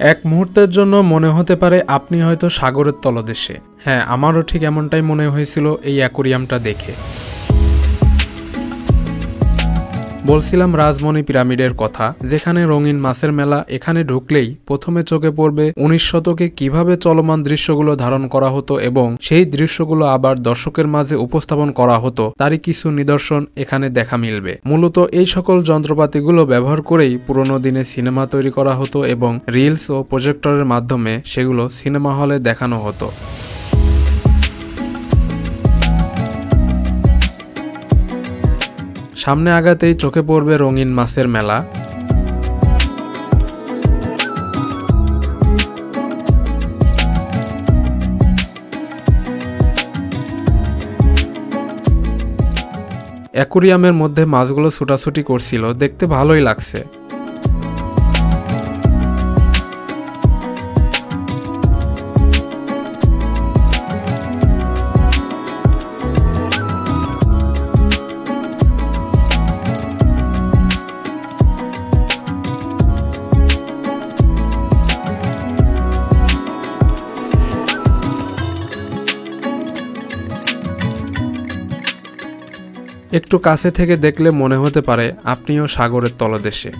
এক মুহূর্তের জন্য মনে হতে পারে আপনি হয়তো সাগরের তলদেশে। হ্যাঁ, আমারও ঠিক এমনটাই মনে হয়েছিল এই অ্যাকোরিয়ামটা দেখে। বলছিলাম রাজমণি পিরামিডের কথা, যেখানে রঙিন মাছের মেলা। এখানে ঢুকলেই প্রথমে চোখে পড়বে 19 শতকে কিভাবে চলমান দৃশ্যগুলো ধারণ করা হতো এবং সেই দৃশ্যগুলো আবার দর্শকের মাঝে উপস্থাপন করা হতো, তারই কিছু নিদর্শন এখানে দেখা মিলবে। মূলত এই সকল যন্ত্রপাতিগুলো ব্যবহার করেই পুরোনো দিনে সিনেমা তৈরি করা হতো এবং রিলস ও প্রজেক্টরের মাধ্যমে সেগুলো সিনেমা হলে দেখানো হতো। সামনে আগাতেই চোখে পড়বে রঙিন মাছের মেলা। অ্যাকোরিয়ামের মধ্যে মাছগুলো ছুটাছুটি করছিল, দেখতে ভালোই লাগছে। একটু কাছে থেকে দেখলে মনে হতে পারে আপনিও সাগরের তলদেশে।